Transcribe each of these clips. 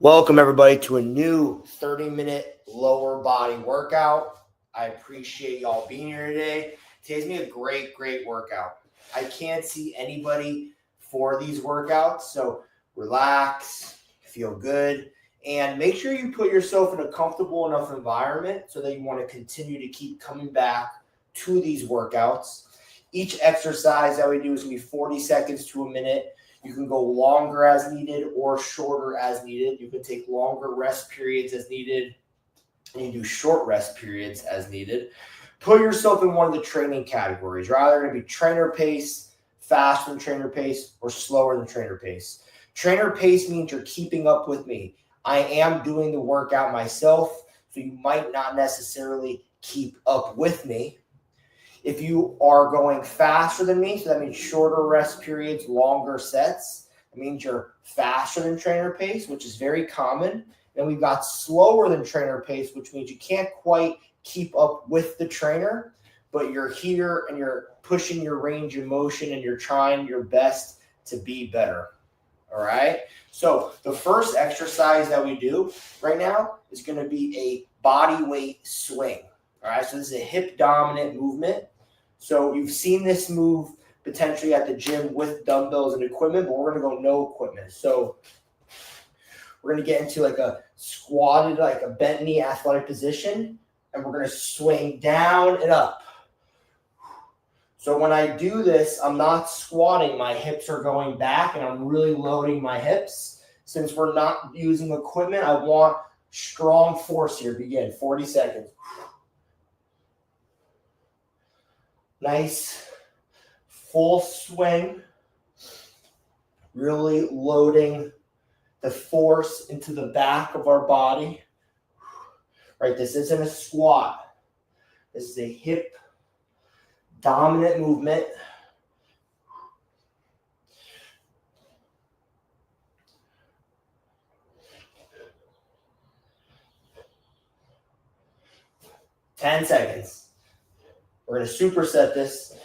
Welcome everybody to a new 30-minute lower body workout. I appreciate y'all being here today. Today's gonna be a great workout. I can't see anybody for these workouts, so relax, feel good, and make sure you put yourself in a comfortable enough environment so that you want to continue to keep coming back to these workouts. Each exercise that we do is gonna be 40 seconds to a minute. You can go longer as needed or shorter as needed. You can take longer rest periods as needed, and you do short rest periods as needed. Put yourself in one of the training categories. You're either going to be trainer pace, faster than trainer pace, or slower than trainer pace. Trainer pace means you're keeping up with me. I am doing the workout myself, so you might not necessarily keep up with me. If you are going faster than me, so that means shorter rest periods, longer sets, it means you're faster than trainer pace, which is very common. Then we've got slower than trainer pace, which means you can't quite keep up with the trainer, but you're here and you're pushing your range of motion and you're trying your best to be better. All right. So the first exercise that we do right now is going to be a body weight swing. All right, so this is a hip dominant movement. So you've seen this move potentially at the gym with dumbbells and equipment, but we're going to go no equipment. So we're going to get into like a squatted, like a bent knee athletic position, and we're going to swing down and up. So when I do this, I'm not squatting. My hips are going back, and I'm really loading my hips. Since we're not using equipment, I want strong force here. Begin, 40 seconds. Nice full swing, really loading the force into the back of our body. Right, this isn't a squat. This is a hip dominant movement. Ten seconds. We're going to superset this.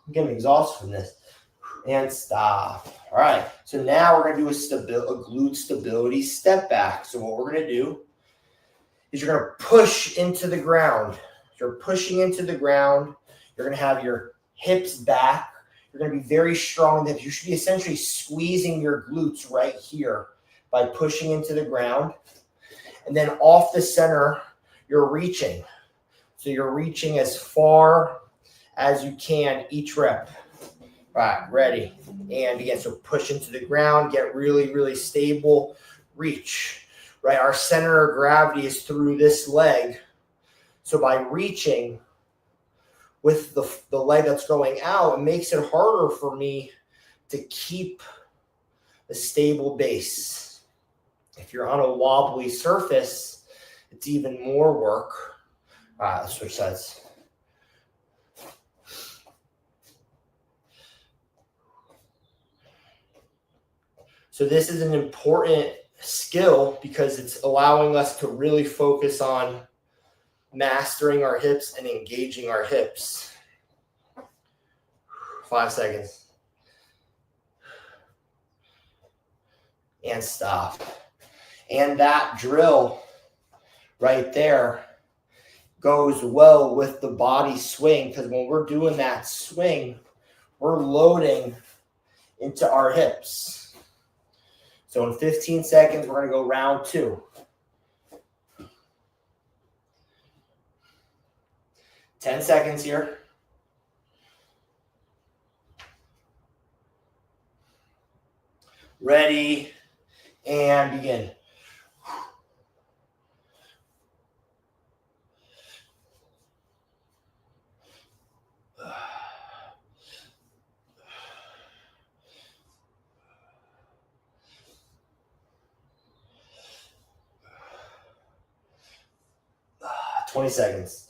I'm getting exhausted from this. And stop. All right. So now we're going to do a glute stability step back. So what we're going to do is you're going to push into the ground. You're pushing into the ground. You're going to have your hips back. You're going to be very strong in the hips. You should be essentially squeezing your glutes right here by pushing into the ground. And then off the center, you're reaching. So you're reaching as far as you can each rep. All right, ready. And again, so push into the ground, get really stable, reach. Right, our center of gravity is through this leg. So by reaching with the leg that's going out, it makes it harder for me to keep a stable base. If you're on a wobbly surface, it's even more work. All right, let's switch sides. So this is an important skill because it's allowing us to really focus on mastering our hips and engaging our hips. 5 seconds. And stop. And that drill right there goes well with the body swing because when we're doing that swing, we're loading into our hips. So in 15 seconds, we're going to go round 2. 10 seconds here. Ready, and begin. Uh, 20 seconds.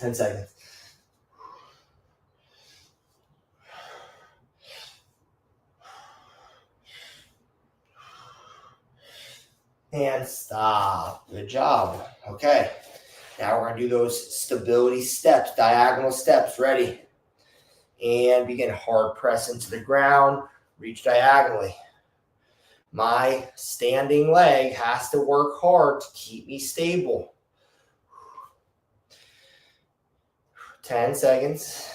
10 seconds. and stop. Good job. Okay. Now we're going to do those stability steps, diagonal steps. Ready? And begin. Hard press into the ground. Reach diagonally. My standing leg has to work hard to keep me stable. 10 seconds.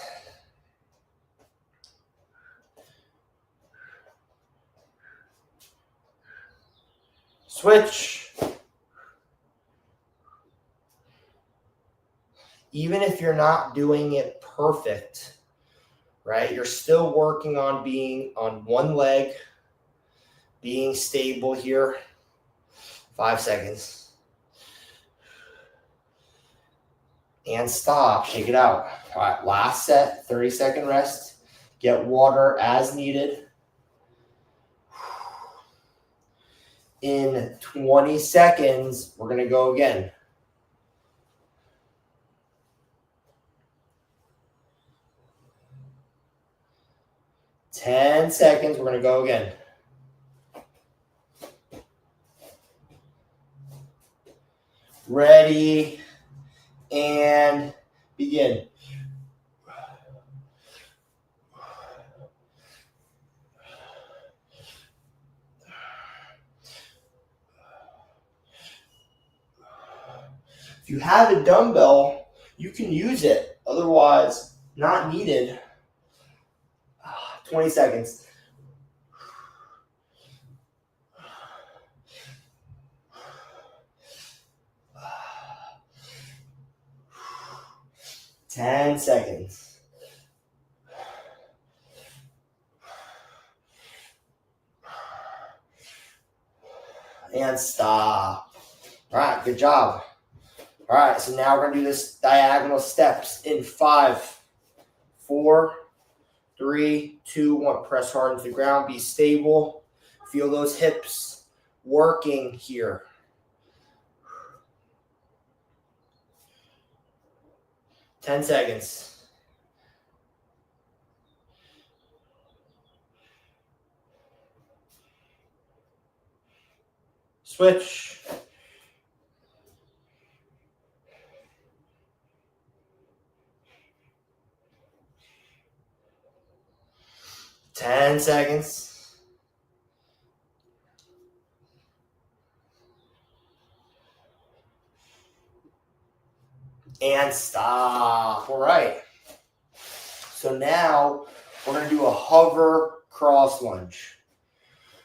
Switch. Even if you're not doing it perfect, right? You're still working on being on one leg, being stable here. 5 seconds. And stop. Shake it out. All right, last set, 30-second rest. Get water as needed. In 20 seconds, we're going to go again. Ten seconds, we're going to go again. Ready, and begin. If you have a dumbbell, you can use it. Otherwise, not needed. 20 seconds. Ten seconds. And stop. All right, good job. All right, so now we're going to do this diagonal steps in 5, 4, 3, 2, 1. Press hard into the ground. Be stable. Feel those hips working here. 10 seconds. Switch. Ten seconds. And stop. All right. So now we're going to do a hover cross lunge.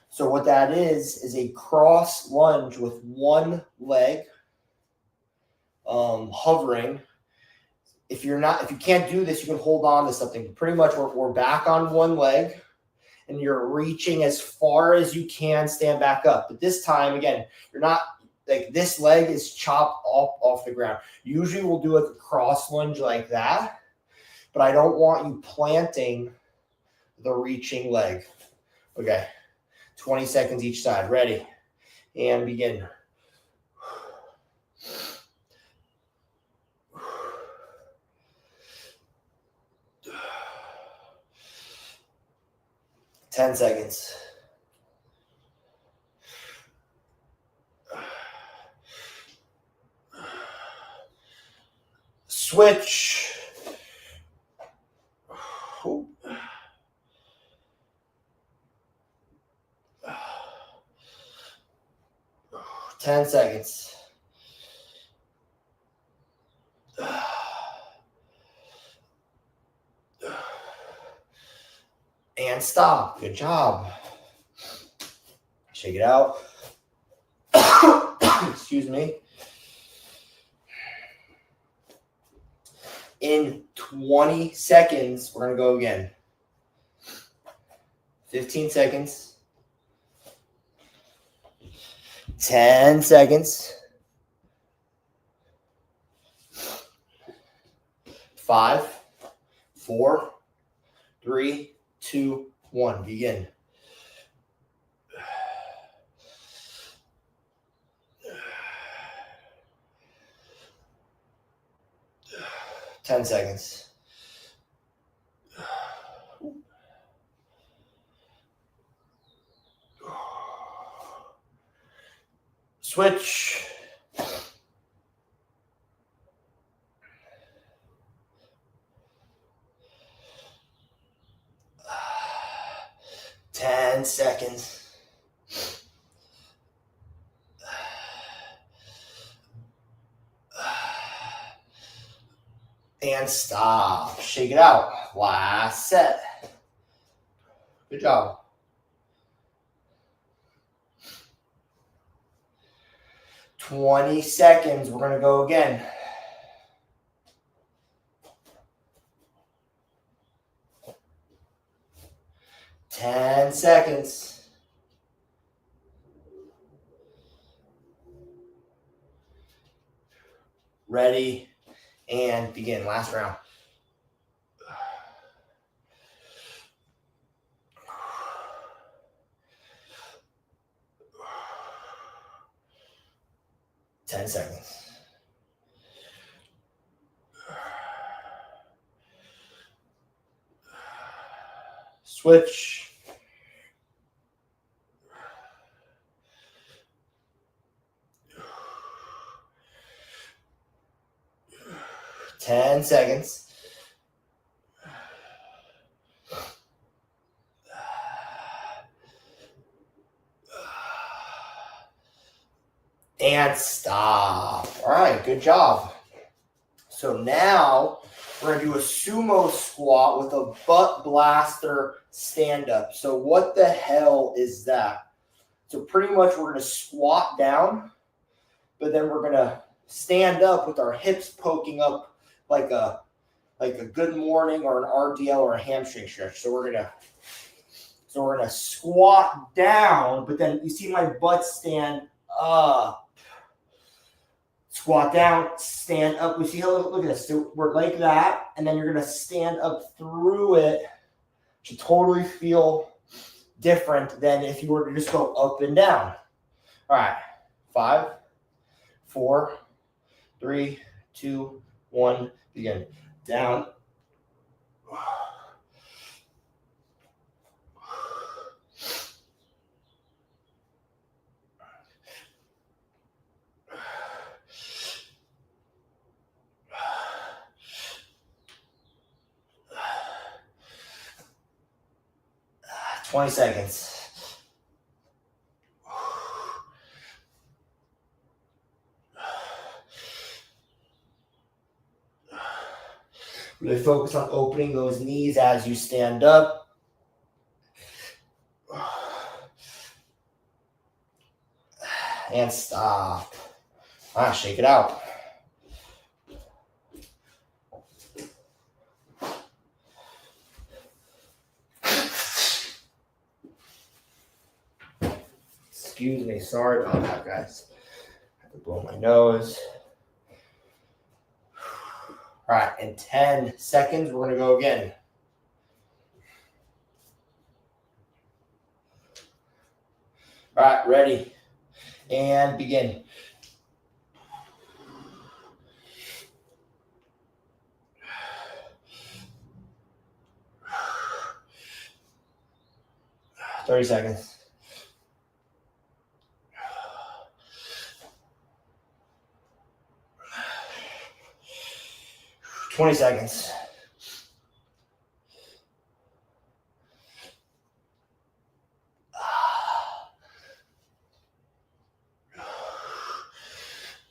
So what that is a cross lunge with one leg hovering. If you can't do this, you can hold on to something. Pretty much we're back on one leg and you're reaching as far as you can, stand back up. But this time, again, you're not like this leg is chopped off the ground. Usually we'll do a cross lunge like that, but I don't want you planting the reaching leg. Okay, 20 seconds each side. Ready? And begin. Ten seconds. Switch. 10 seconds. And stop. Good job. Shake it out. Excuse me. In 20 seconds, we're going to go again. 15 seconds. 10 seconds. 5, 4, 3, 2, 1. Begin. Ten seconds. Switch. Ten seconds. And stop. Shake it out. Last set. Good job. "20 seconds. We're going to go again. "10 seconds. Ready and begin. Last round. "10 seconds. Switch. "10 seconds. And stop. All right, good job. So now we're going to do a sumo squat with a butt blaster stand-up. So what the hell is that? So pretty much we're going to squat down, but then we're going to stand up with our hips poking up like a good morning or an RDL or a hamstring stretch. So we're gonna squat down, but then you see my butt stand up. Squat down, stand up. We see how, look at this. So we're like that, and then you're gonna stand up through it to totally feel different than if you were to just go up and down. All right, 5, 4, 3, 2, 1, begin. Down. "20 seconds. Really focus on opening those knees as you stand up. And stop. Shake it out. Excuse me. Sorry about that, guys. I have to blow my nose. All right, in 10 seconds, we're going to go again. All right, ready. And begin. "30 seconds. "20 seconds.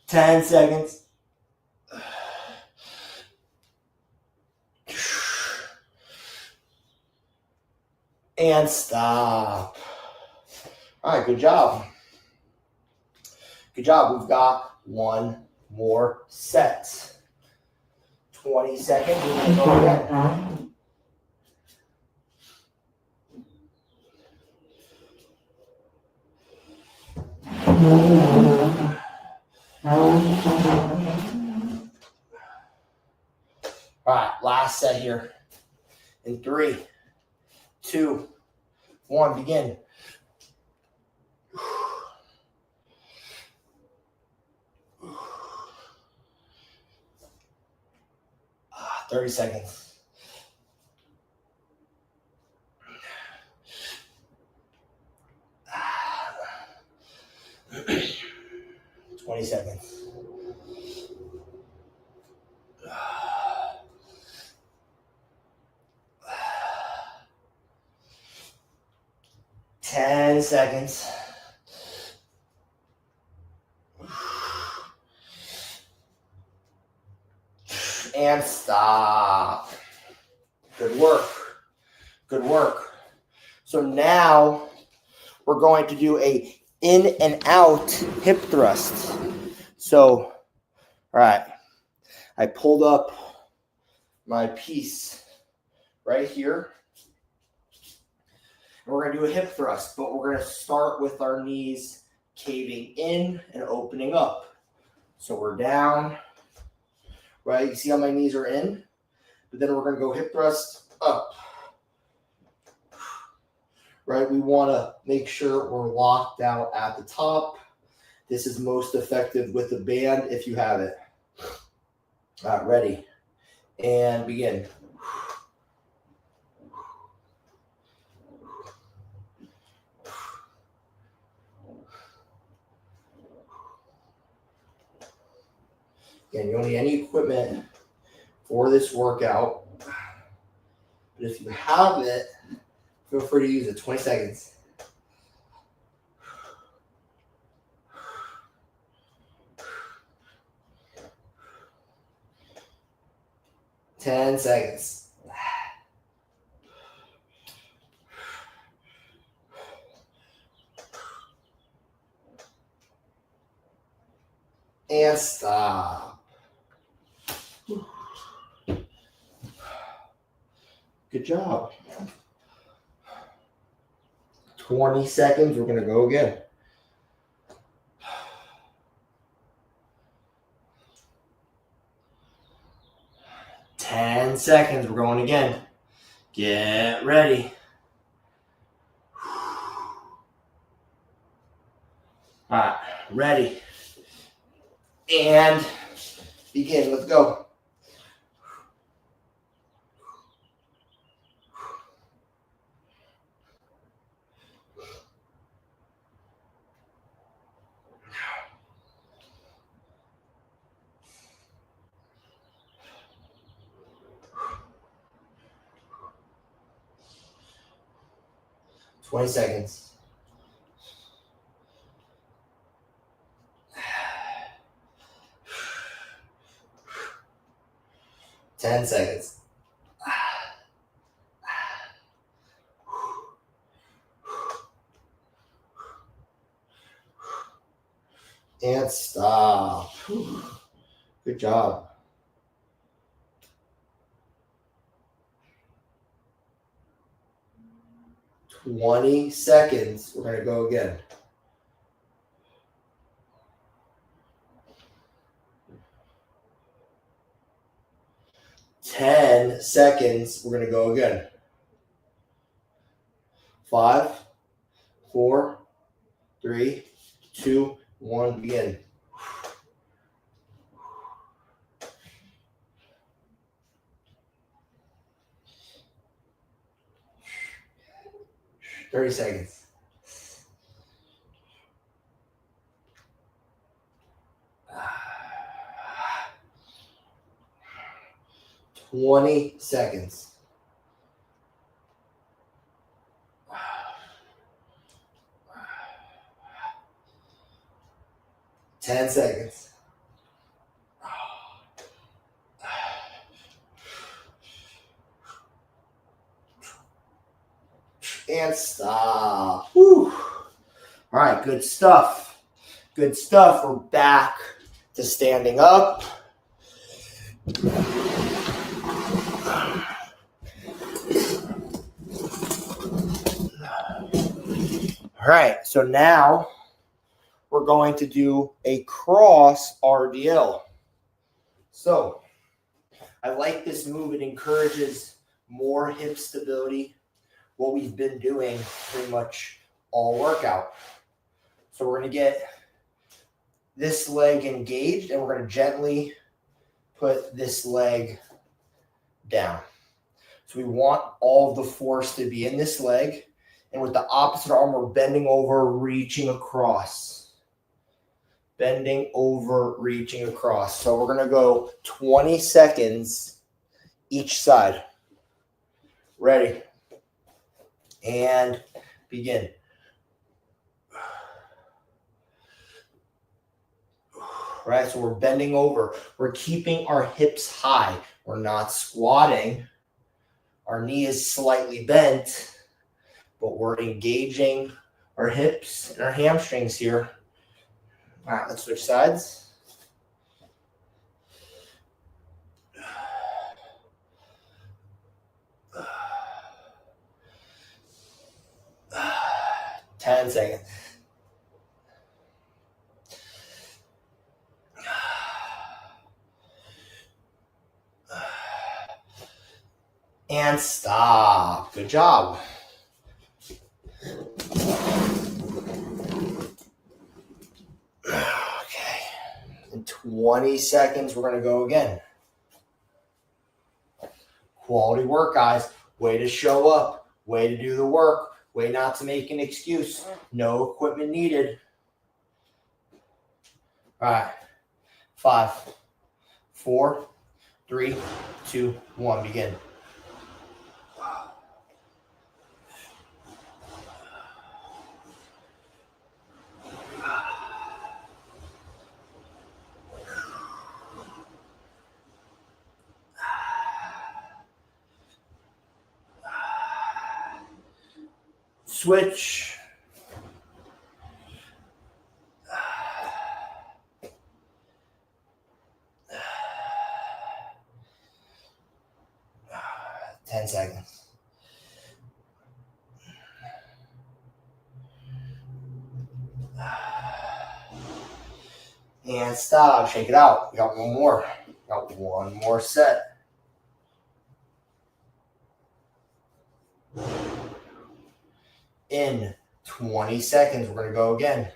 "10 seconds. And stop. All right, good job. Good job. We've got one more set. 20 seconds. We're going to go again. All right, last set here. In 3, 2, 1, begin. Ah, 30 seconds. 20 seconds. 10 seconds. And stop. Good work. Good work. So now we're going to do a in and out hip thrust. So, all right, I pulled up my piece right here. And we're going to do a hip thrust, but we're going to start with our knees caving in and opening up. So we're down, right? You see how my knees are in? But then we're going to go hip thrust up. Right, we want to make sure we're locked out at the top. This is most effective with the band if you have it. All right, ready, and begin. Again, you don't need any equipment for this workout, but if you have it, feel free to use it. 20 seconds. Ten seconds. And stop. Good job. 20 seconds. We're going to go again. Ten seconds. We're going again. Get ready. All right, ready. And begin. Let's go. Twenty seconds. 10 seconds. And stop. Good job. Twenty seconds. We're going to go again. Ten seconds. We're going to go again. 5, 4, 3, 2, 1. Begin. Thirty seconds. 20 seconds. 10 seconds. And stop. Whew. All right, good stuff. Good stuff. We're back to standing up. All right, so now we're going to do a cross RDL. So I like this move. It encourages more hip stability, what we've been doing pretty much all workout. So we're going to get this leg engaged, and we're going to gently put this leg down. So we want all of the force to be in this leg. And with the opposite arm, we're bending over, reaching across. bending over, reaching across. So we're going to go 20 seconds each side. Ready? And begin. Right, so we're bending over. We're keeping our hips high. We're not squatting. Our knee is slightly bent, but we're engaging our hips and our hamstrings here. All right, let's switch sides. Ten seconds. And stop. Good job. Okay. In 20 seconds, we're going to go again. Quality work, guys. Way to show up. Way to do the work. Way not to make an excuse. No equipment needed. All right. 5, 4, 3, 2, 1. Begin. Switch. Ten seconds. And stop. Shake it out. We got one more. Got one more set. In 20 seconds, we're going to go again.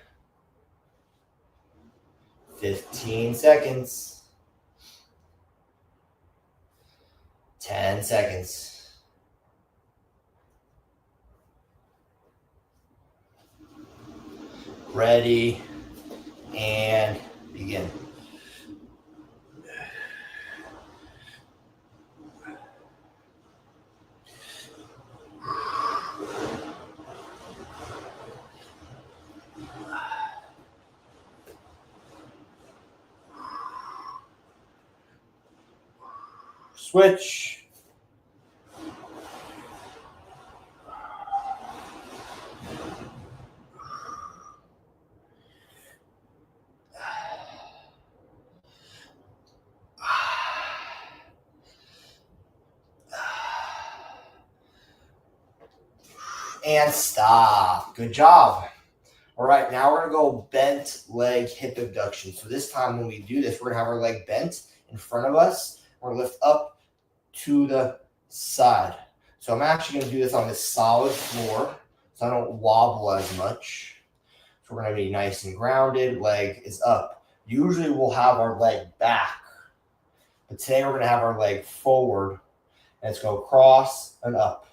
15 seconds. 10 seconds. Ready, and begin. Switch. And stop. Good job. All right, now we're going to go bent leg hip abduction. So this time when we do this, we're going to have our leg bent in front of us. We're going to lift up to the side. So I'm actually going to do this on this solid floor so I don't wobble as much. So we're going to be nice and grounded. Leg is up. Usually we'll have our leg back, but today we're going to have our leg forward. Let's go cross and up.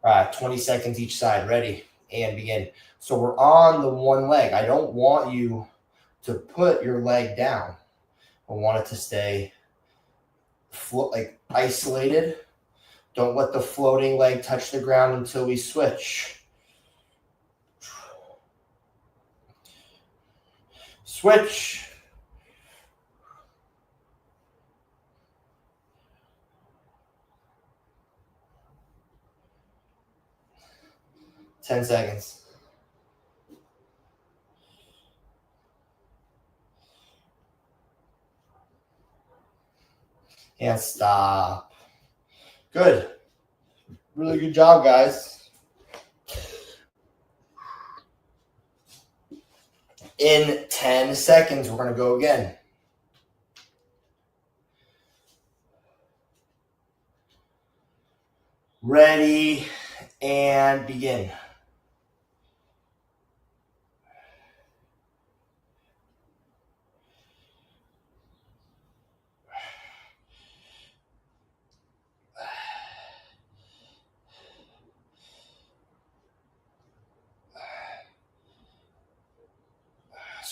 All right, 20 seconds each side. Ready, and begin. So we're on the one leg. I don't want you to put your leg down. I want it to stay like isolated. Don't let the floating leg touch the ground until we switch. Switch. Ten seconds. And stop. Good. Really good job, guys. In 10 seconds, we're going to go again. Ready, and begin.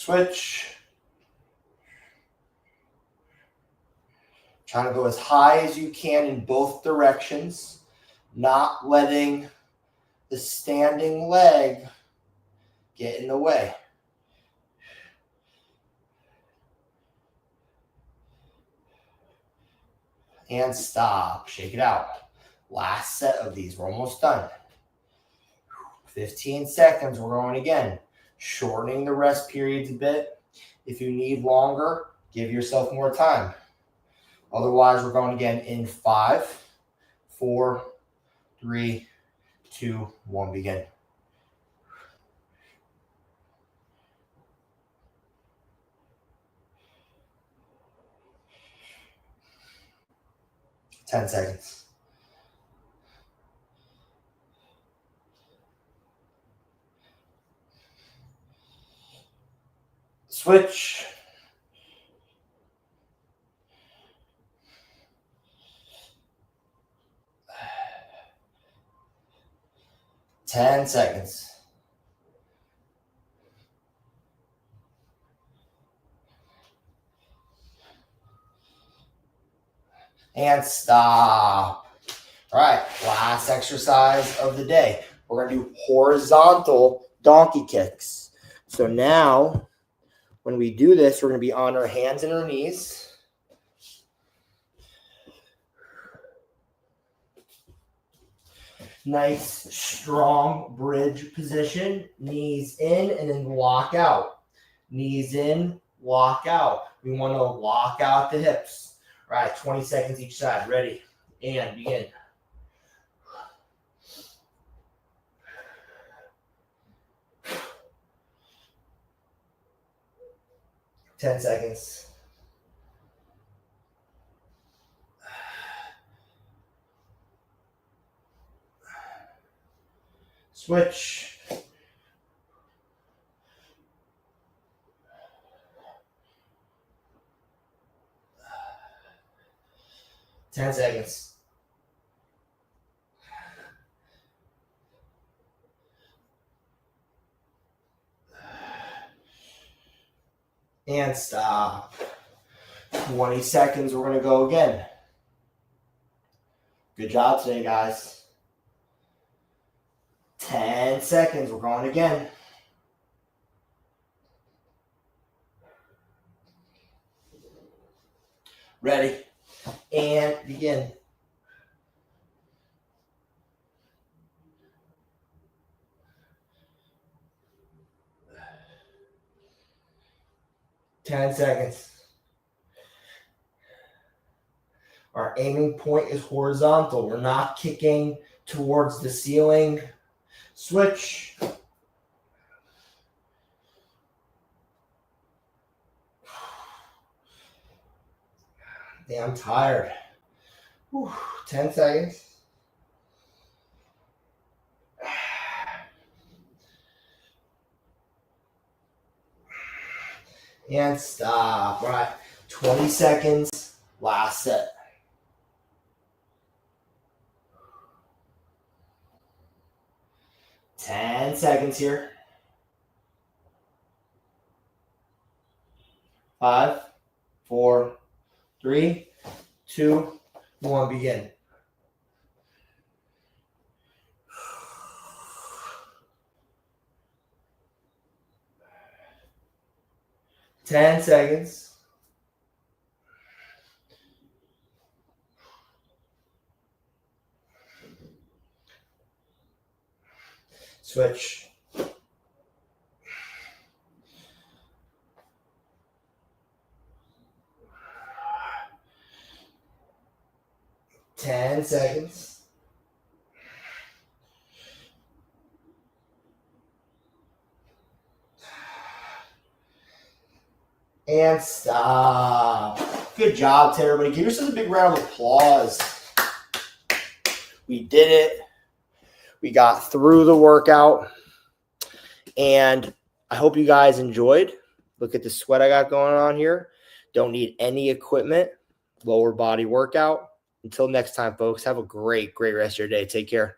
Switch. Trying to go as high as you can in both directions, not letting the standing leg get in the way. And stop. Shake it out. Last set of these. We're almost done. 15 seconds. We're going again. Shortening the rest periods a bit. If you need longer, give yourself more time. Otherwise, we're going again in 5, 4, 3, 2, 1. Begin. Ten seconds. Switch. Ten seconds. And stop. All right, last exercise of the day. We're going to do horizontal donkey kicks. So now, when we do this, we're going to be on our hands and our knees. Nice, strong bridge position. Knees in and then lock out. Knees in, lock out. We want to lock out the hips. All right, 20 seconds each side. Ready? And begin. Ten seconds. Switch. Ten seconds. And stop. 20 seconds. We're going to go again. Good job today, guys. 10 seconds. We're going again. Ready? And begin. Ten seconds. Our aiming point is horizontal. We're not kicking towards the ceiling. Switch. Damn, I'm tired. Whew. 10 seconds. And stop. All right. 20 seconds. Last set. Ten seconds here. 5, 4, 3, 2, 1. Begin. Ten seconds. Switch. Ten seconds. And stop. Good job to everybody. Give yourselves a big round of applause. We did it. We got through the workout. And I hope you guys enjoyed. Look at the sweat I got going on here. Don't need any equipment. Lower body workout. Until next time, folks, have a great rest of your day. Take care.